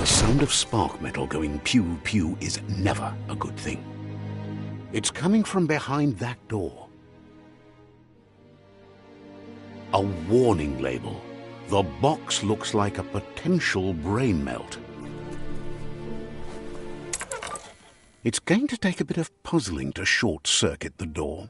The sound of spark metal going pew-pew is never a good thing. It's coming from behind that door. A warning label. The box looks like a potential brain melt. It's going to take a bit of puzzling to short-circuit the door.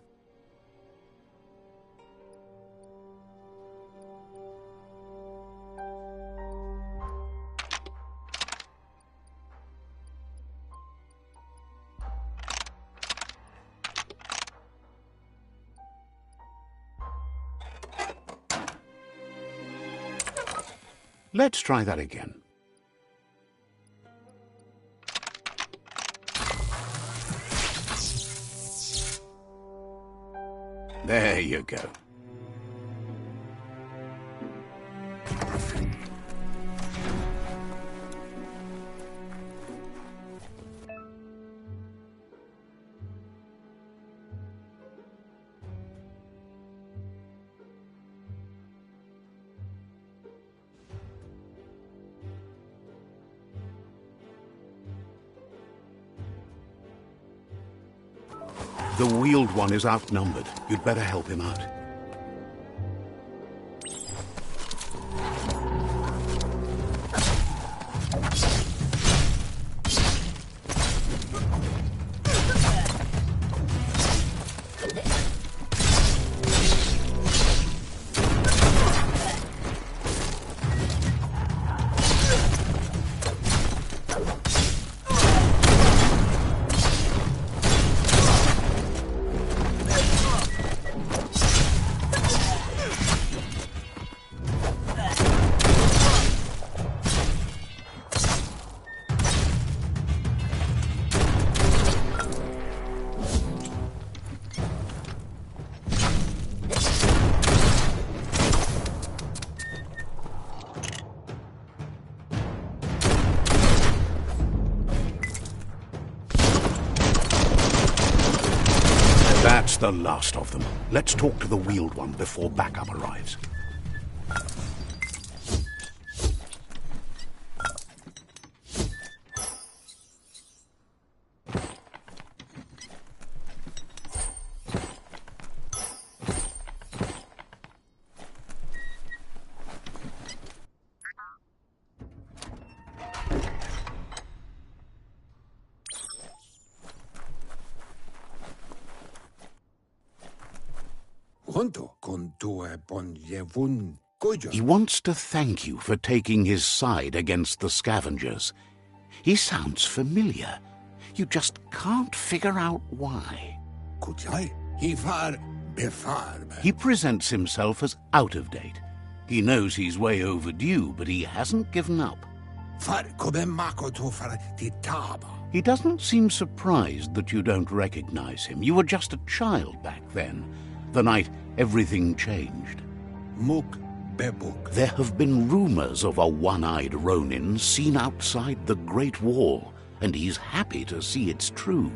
Let's try that again. There you go. The wheeled one is outnumbered. You'd better help him out. That's the last of them. Let's talk to the wheeled one before backup arrives. He wants to thank you for taking his side against the scavengers. He sounds familiar. You just can't figure out why. He presents himself as out of date. He knows he's way overdue, but he hasn't given up. He doesn't seem surprised that you don't recognize him. You were just a child back then, the night everything changed. There have been rumors of a one-eyed Ronin seen outside the Great Wall, and he's happy to see it's true.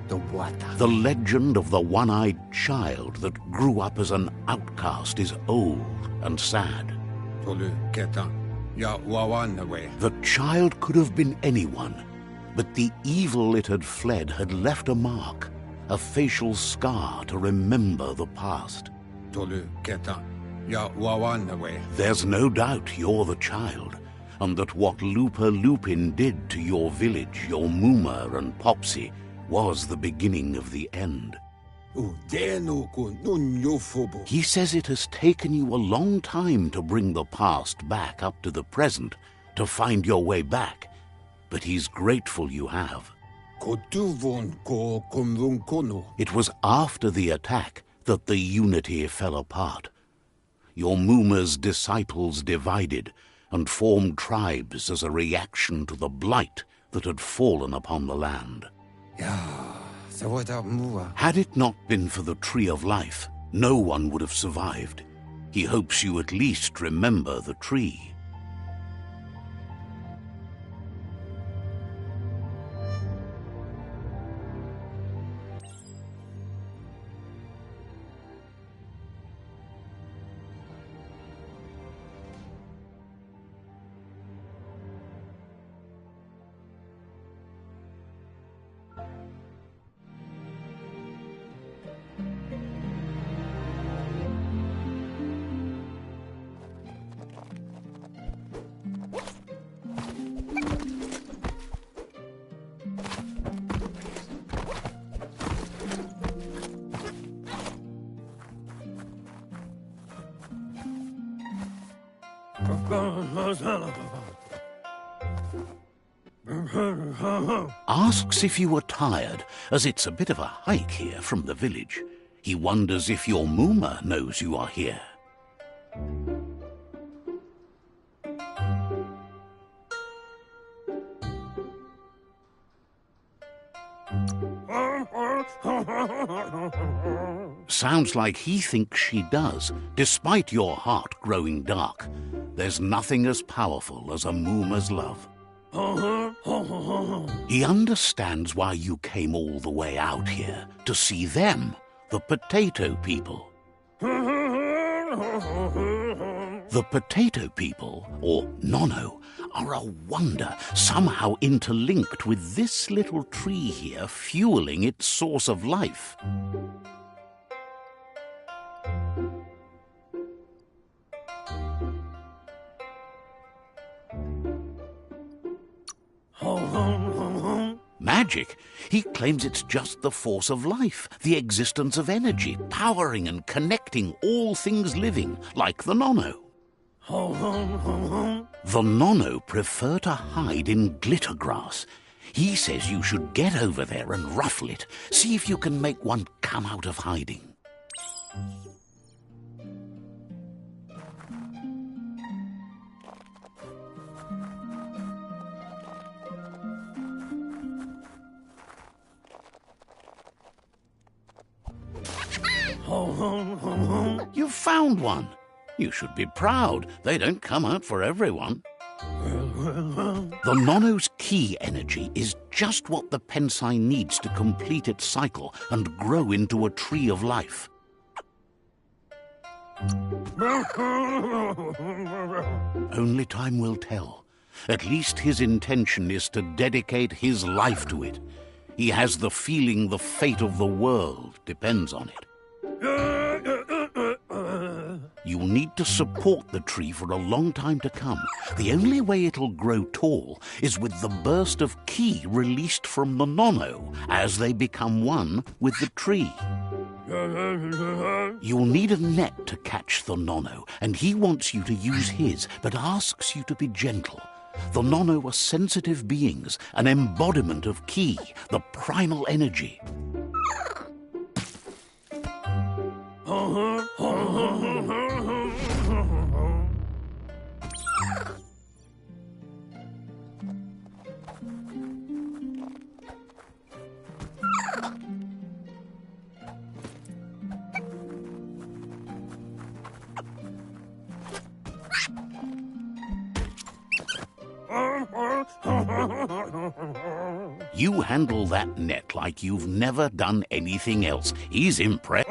The legend of the one-eyed child that grew up as an outcast is old and sad. The child could have been anyone, but the evil it had fled had left a mark, a facial scar to remember the past. There's no doubt you're the child, and that what Looper Lupin did to your village, your Muma and Popsy, was the beginning of the end. He says it has taken you a long time to bring the past back up to the present, to find your way back, but he's grateful you have. It was after the attack that the unity fell apart. Your Muma's disciples divided and formed tribes as a reaction to the blight that had fallen upon the land. Had it not been for the Tree of Life, no one would have survived. He hopes you at least remember the tree. Asks if you are tired, as it's a bit of a hike here from the village. He wonders if your Mooma knows you are here. Sounds like he thinks she does, despite your heart growing dark. There's nothing as powerful as a Mooma's love. He understands why you came all the way out here, to see them, the potato people. The potato people, or Nono, are a wonder, somehow interlinked with this little tree here, fueling its source of life. Magic? He claims it's just the force of life, the existence of energy, powering and connecting all things living, like the Nono. The Nono prefer to hide in glitter grass. He says you should get over there and ruffle it. See if you can make one come out of hiding. You've found one. You should be proud. They don't come out for everyone. The Nono's key energy is just what the Pensai needs to complete its cycle and grow into a tree of life. Only time will tell. At least his intention is to dedicate his life to it. He has the feeling the fate of the world depends on it. You'll need to support the tree for a long time to come. The only way it'll grow tall is with the burst of ki released from the Nono as they become one with the tree. You'll need a net to catch the Nono, and he wants you to use his, but asks you to be gentle. The Nono are sensitive beings, an embodiment of ki, the primal energy. You handle that net like you've never done anything else. He's impressed.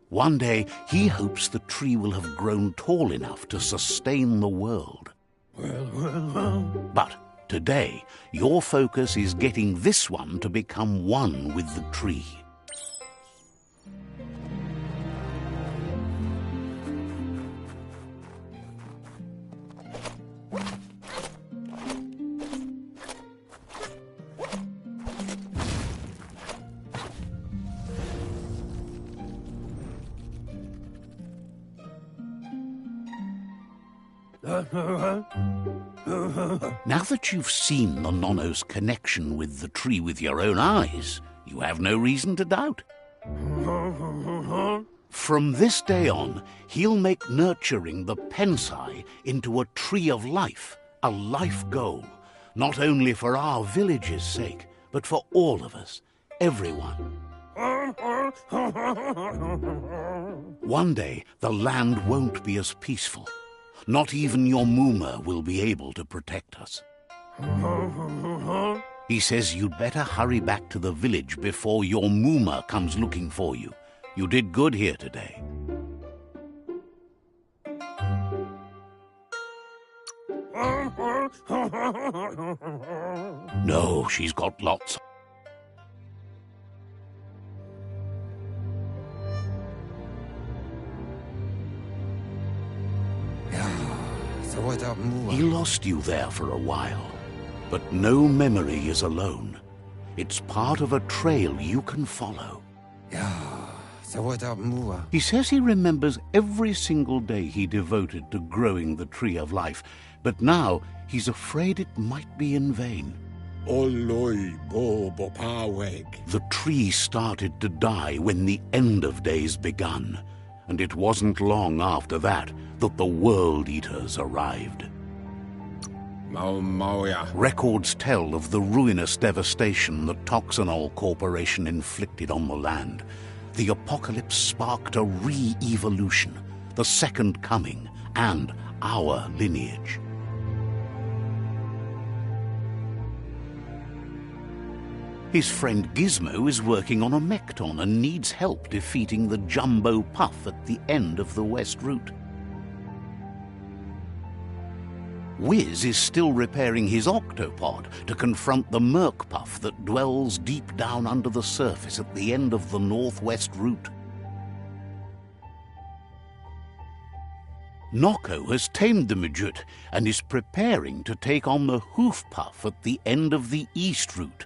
One day, he hopes the tree will have grown tall enough to sustain the world. But today, your focus is getting this one to become one with the tree. Now that you've seen the Nono's connection with the tree with your own eyes, you have no reason to doubt. From this day on, he'll make nurturing the Pensai into a tree of life, a life goal, not only for our village's sake, but for all of us, everyone. One day, the land won't be as peaceful. Not even your Mooma will be able to protect us. He says you'd better hurry back to the village before your Mooma comes looking for you. You did good here today. No, she's got lots. He lost you there for a while, but no memory is alone. It's part of a trail you can follow. He says he remembers every single day he devoted to growing the tree of life, but now he's afraid it might be in vain. The tree started to die when the end of days begun, and it wasn't long after that that the World Eaters arrived. Records tell of the ruinous devastation the Toxanol Corporation inflicted on the land. The apocalypse sparked a re-evolution, the Second Coming, and our lineage. His friend Gizmo is working on a Mekton and needs help defeating the Jumbo Puff at the end of the West Route. Wiz is still repairing his octopod to confront the Merc Puff that dwells deep down under the surface at the end of the Northwest Route. Nocco has tamed the Midget and is preparing to take on the Hoof Puff at the end of the East Route.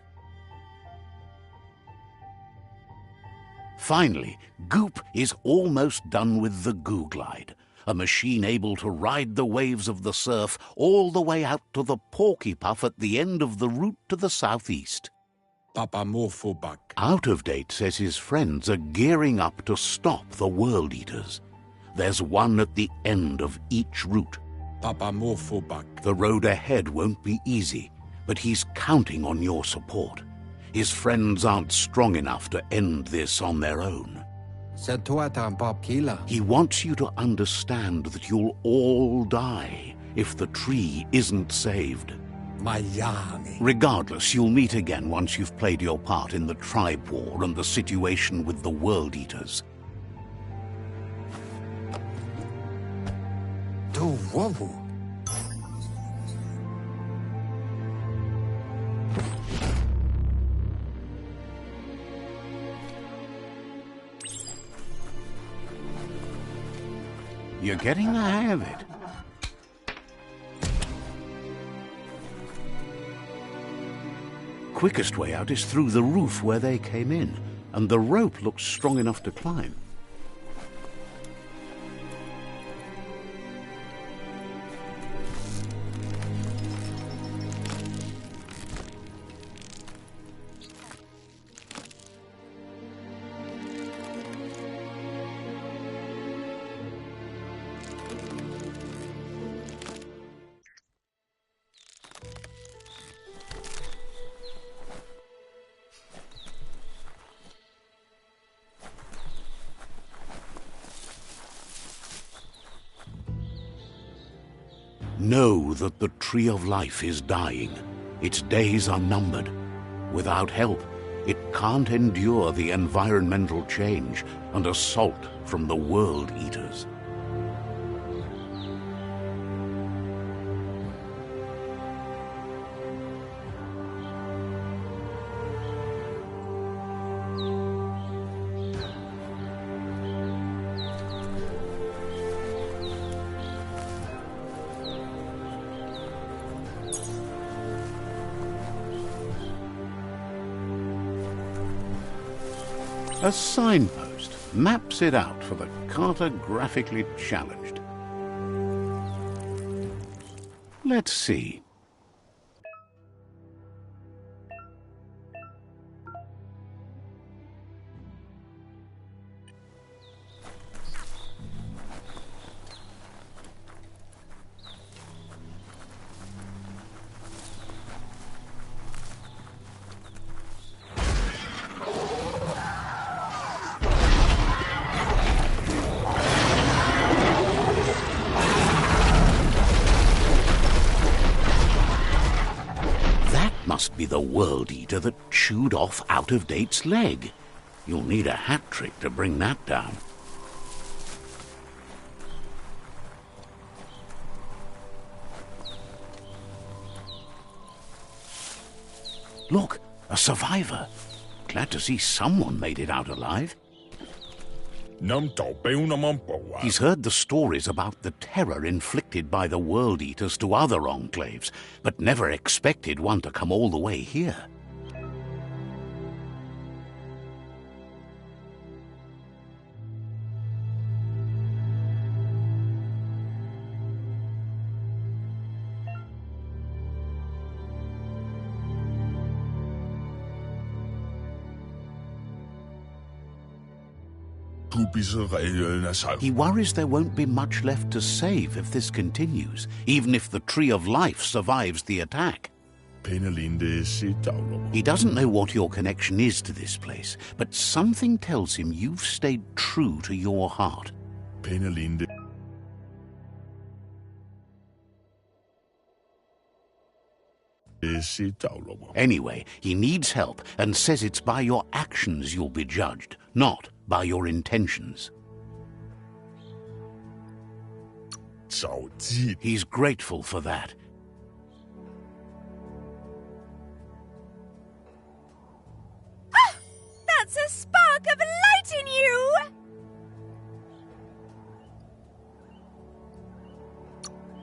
Finally, Goop is almost done with the Goo Glide, a machine able to ride the waves of the surf all the way out to the Porky Puff at the end of the route to the southeast. Out of Date says his friends are gearing up to stop the World Eaters. There's one at the end of each route. The road ahead won't be easy, but he's counting on your support. His friends aren't strong enough to end this on their own. He wants you to understand that you'll all die if the tree isn't saved. Regardless, you'll meet again once you've played your part in the tribe war and the situation with the World Eaters. You're getting the hang of it. Quickest way out is through the roof where they came in, and the rope looks strong enough to climb. Know that the Tree of Life is dying. Its days are numbered. Without help, it can't endure the environmental change and assault from the World Eaters. A signpost maps it out for the cartographically challenged. Let's see. Must be the World Eater that chewed off Out of Date's leg. You'll need a hat trick to bring that down. Look, a survivor. Glad to see someone made it out alive. He's heard the stories about the terror inflicted by the World Eaters to other enclaves, but never expected one to come all the way here. He worries there won't be much left to save if this continues, even if the Tree of Life survives the attack. He doesn't know what your connection is to this place, but something tells him you've stayed true to your heart. Anyway, he needs help and says it's by your actions you'll be judged, not by your intentions. He's grateful for that. Ah! That's a spark of light in you!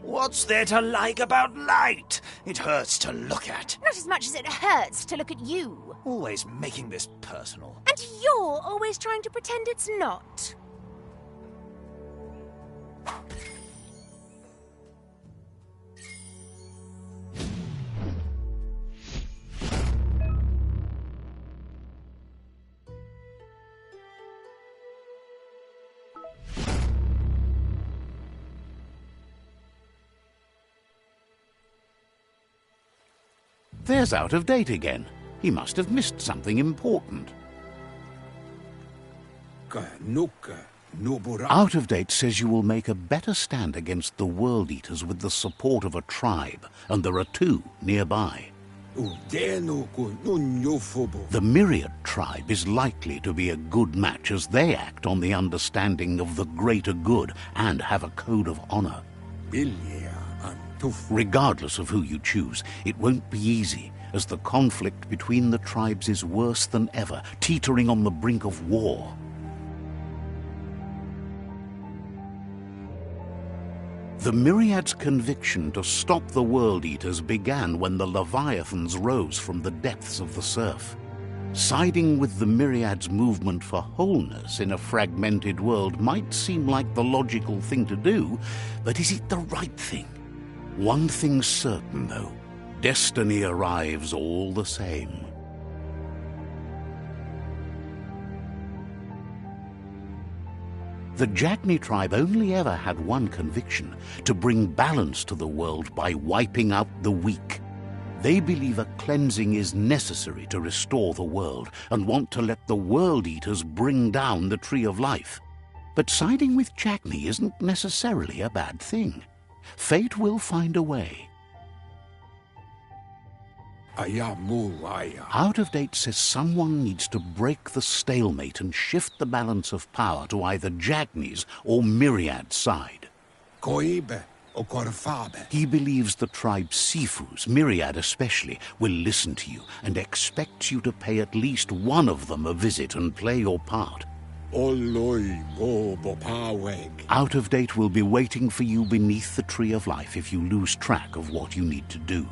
What's there to like about light? It hurts to look at. Not as much as it hurts to look at you. Always making this personal. And you're always trying to pretend it's not. There's Out of Date again. He must have missed something important. Out of Date says you will make a better stand against the World Eaters with the support of a tribe, and there are 2 nearby. The Myriad tribe is likely to be a good match, as they act on the understanding of the greater good and have a code of honor. Regardless of who you choose, it won't be easy, as the conflict between the tribes is worse than ever, teetering on the brink of war. The Myriad's conviction to stop the World Eaters began when the Leviathans rose from the depths of the surf. Siding with the Myriad's movement for wholeness in a fragmented world might seem like the logical thing to do, but is it the right thing? One thing's certain, though. Destiny arrives all the same. The Jagni tribe only ever had one conviction: to bring balance to the world by wiping out the weak. They believe a cleansing is necessary to restore the world and want to let the World Eaters bring down the Tree of Life. But siding with Jagni isn't necessarily a bad thing. Fate will find a way. Out of Date says someone needs to break the stalemate and shift the balance of power to either Jagni's or Myriad's side. He believes the tribe Sifus, Myriad especially, will listen to you and expects you to pay at least one of them a visit and play your part. Out of Date will be waiting for you beneath the Tree of Life if you lose track of what you need to do.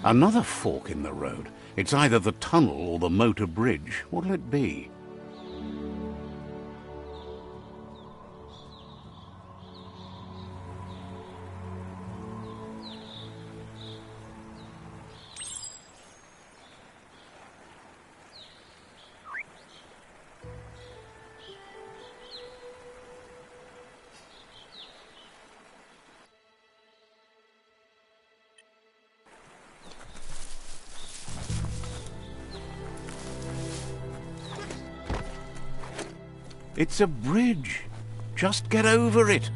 Another fork in the road. It's either the tunnel or the motor bridge. What'll it be? It's a bridge. Just get over it.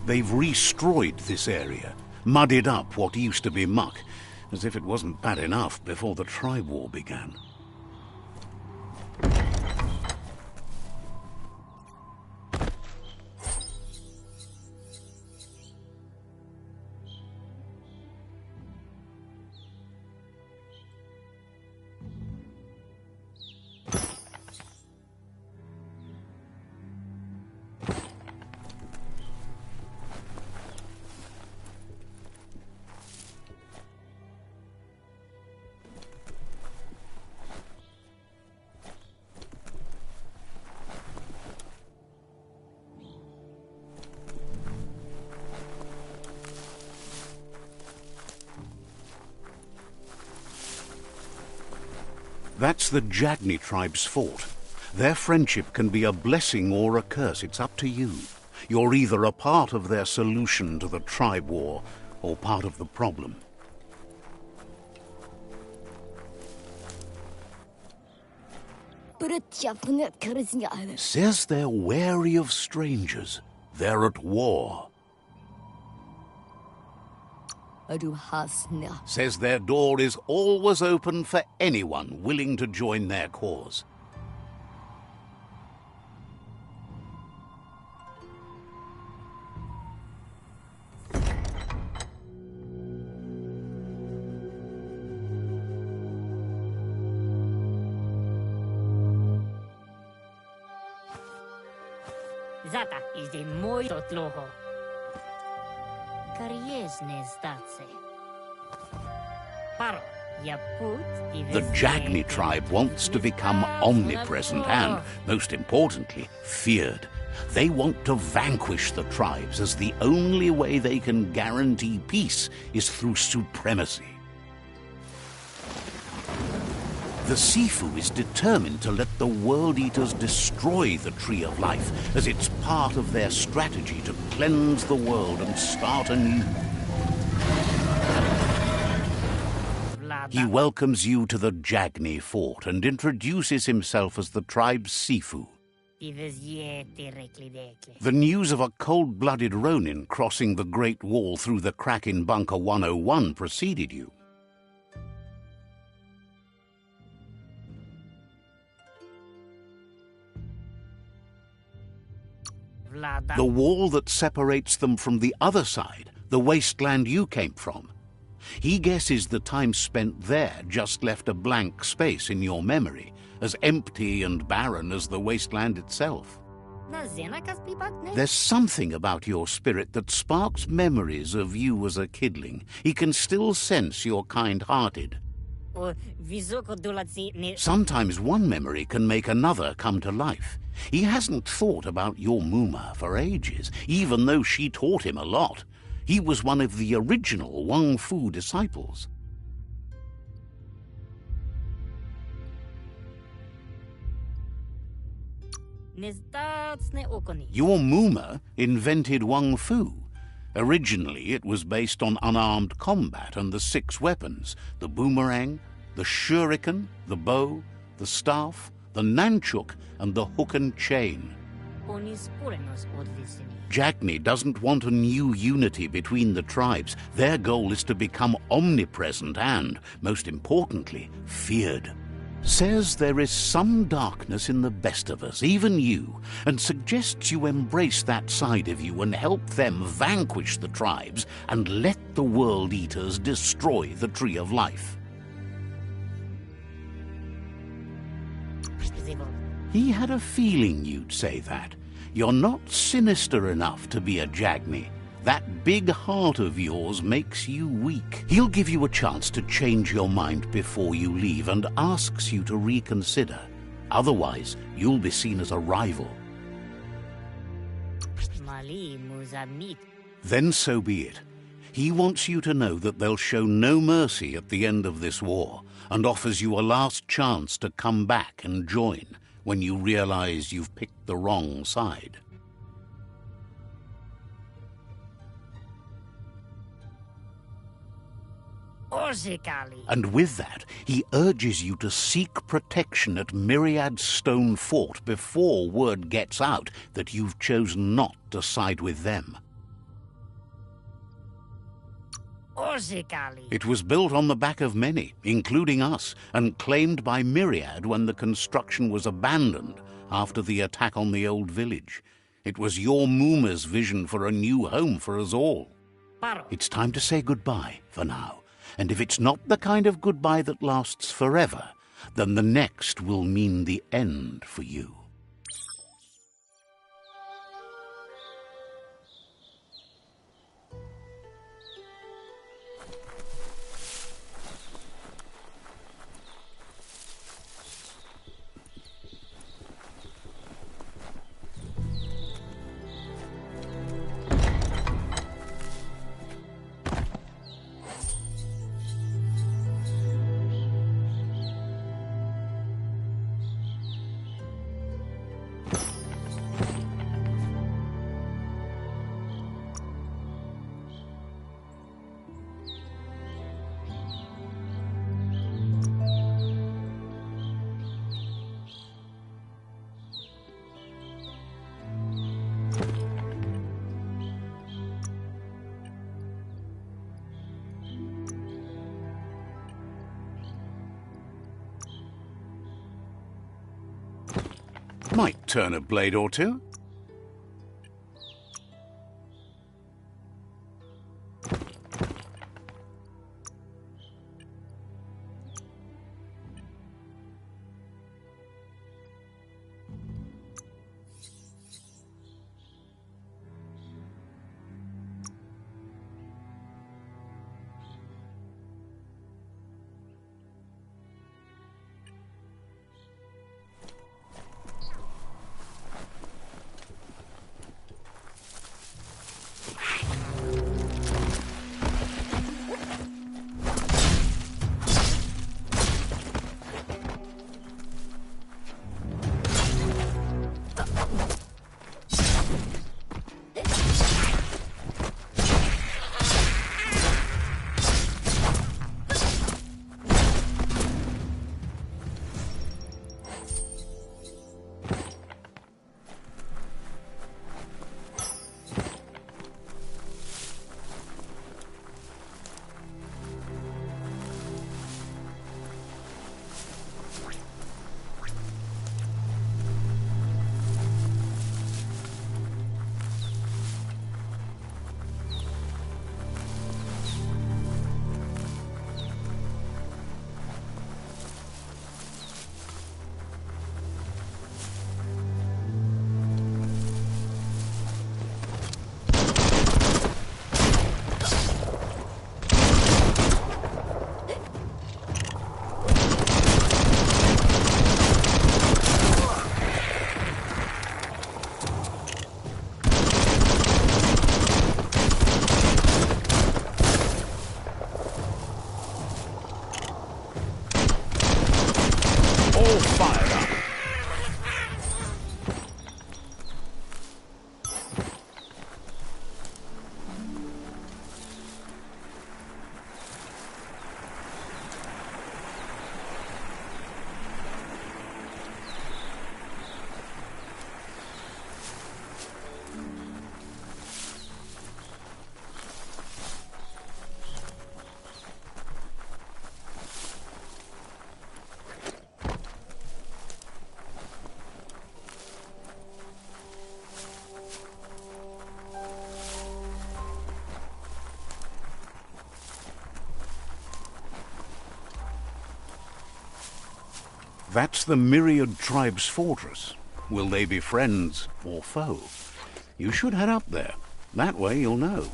They've destroyed this area, muddied up what used to be muck, as if it wasn't bad enough before the tribe war began. That's the Jagni tribe's fort. Their friendship can be a blessing or a curse. It's up to you. You're either a part of their solution to the tribe war or part of the problem. Says they're wary of strangers. They're at war. Says their door is always open for anyone willing to join their cause. Zata is the moi totloho. Kariesne zdace. Paro, The Jagni tribe wants to become omnipresent and, most importantly, feared. They want to vanquish the tribes, as the only way they can guarantee peace is through supremacy. The Sifu is determined to let the World Eaters destroy the Tree of Life, as it's part of their strategy to cleanse the world and start anew. He welcomes you to the Jagni fort and introduces himself as the tribe's Sifu. The news of a cold-blooded Ronin crossing the Great Wall through the crack in Bunker 101 preceded you. The wall that separates them from the other side, the wasteland you came from. He guesses the time spent there just left a blank space in your memory, as empty and barren as the wasteland itself. There's something about your spirit that sparks memories of you as a kidling. He can still sense you're kind-hearted. Sometimes one memory can make another come to life. He hasn't thought about your Muma for ages, even though she taught him a lot. He was one of the original Wang Fu disciples. Your Muma invented Wang Fu. Originally, it was based on unarmed combat and the 6 weapons: the boomerang, the shuriken, the bow, the staff, the nunchuk, and the hook and chain. Jagni doesn't want a new unity between the tribes. Their goal is to become omnipresent and, most importantly, feared. Says there is some darkness in the best of us, even you, and suggests you embrace that side of you and help them vanquish the tribes and let the World Eaters destroy the Tree of Life. He had a feeling you'd say that. You're not sinister enough to be a Jagni. That big heart of yours makes you weak. He'll give you a chance to change your mind before you leave and asks you to reconsider. Otherwise, you'll be seen as a rival. Mali Muzamit. Then so be it. He wants you to know that they'll show no mercy at the end of this war, and offers you a last chance to come back and join when you realize you've picked the wrong side. Orzikali. And with that, he urges you to seek protection at Myriad's stone fort before word gets out that you've chosen not to side with them. Orzikali. It was built on the back of many, including us, and claimed by Myriad when the construction was abandoned after the attack on the old village. It was your Mooma's vision for a new home for us all. Paro. It's time to say goodbye for now. And if it's not the kind of goodbye that lasts forever, then the next will mean the end for you. Might turn a blade or two. All fired up. That's the Myriad tribe's fortress. Will they be friends or foe? You should head up there. That way you'll know.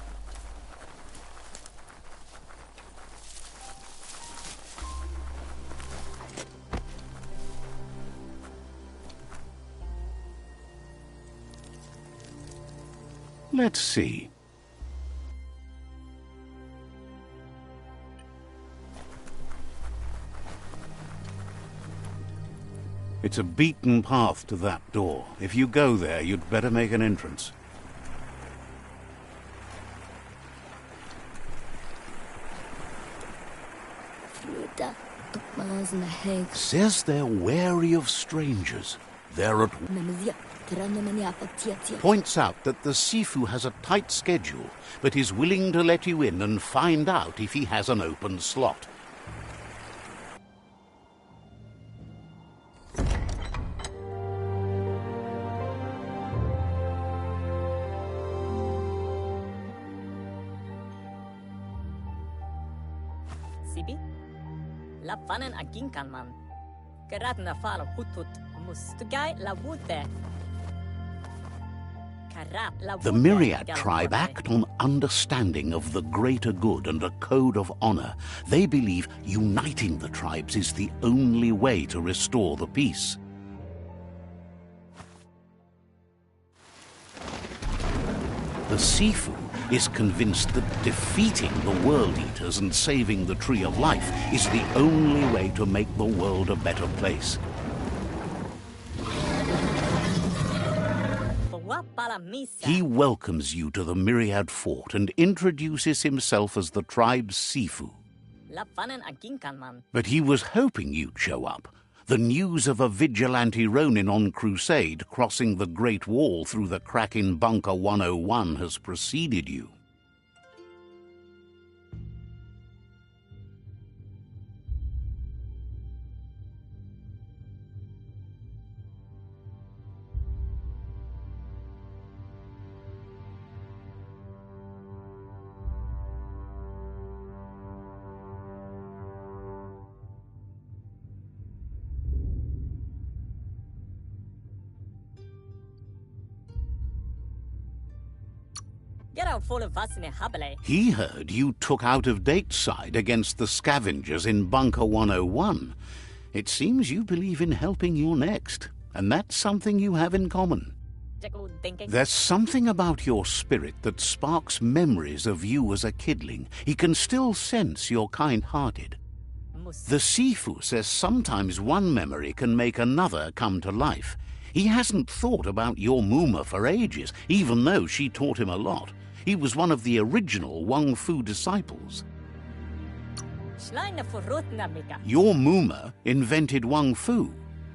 Let's see. It's a beaten path to that door. If you go there, you'd better make an entrance. Says they're wary of strangers. They're at... Points out that the Sifu has a tight schedule, but is willing to let you in and find out if he has an open slot. Sibi? La fanen aginkan man. Geradna falo hutut mustugai la wute. The Myriad tribe act on understanding of the greater good and a code of honor. They believe uniting the tribes is the only way to restore the peace. The Sifu is convinced that defeating the World Eaters and saving the Tree of Life is the only way to make the world a better place. He welcomes you to the Myriad Fort and introduces himself as the tribe's Sifu. But he was hoping you'd show up. The news of a vigilante Ronin on crusade crossing the Great Wall through the crack in Bunker 101 has preceded you. He heard you took out-of-date side against the scavengers in Bunker 101. It seems you believe in helping your next, and that's something you have in common. There's something about your spirit that sparks memories of you as a kidling. He can still sense you're kind-hearted. The Sifu says sometimes one memory can make another come to life. He hasn't thought about your Muma for ages, even though she taught him a lot. He was one of the original Wang Fu disciples. Your Muma invented Wang Fu.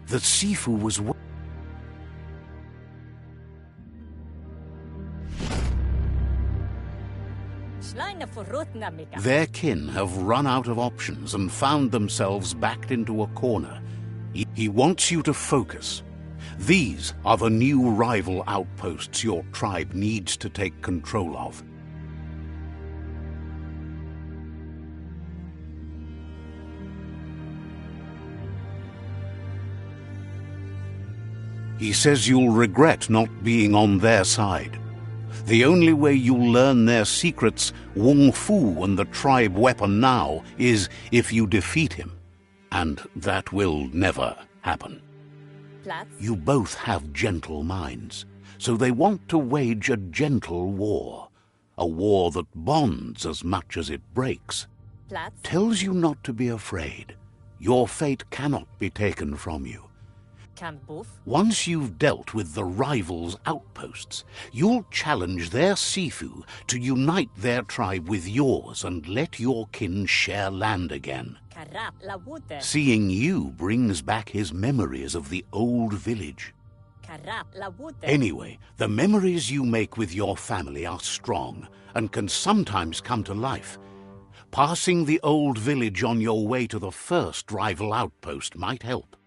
The Sifu was... Their kin have run out of options and found themselves backed into a corner. He wants you to focus. These are the new rival outposts your tribe needs to take control of. He says you'll regret not being on their side. The only way you'll learn their secrets, Wung Fu and the tribe weapon now, is if you defeat him. And that will never happen. You both have gentle minds, so they want to wage a gentle war. A war that bonds as much as it breaks. Tells you not to be afraid. Your fate cannot be taken from you. Once you've dealt with the rivals' outposts, you'll challenge their Sifu to unite their tribe with yours and let your kin share land again. Seeing you brings back his memories of the old village. Anyway, the memories you make with your family are strong and can sometimes come to life. Passing the old village on your way to the first rival outpost might help.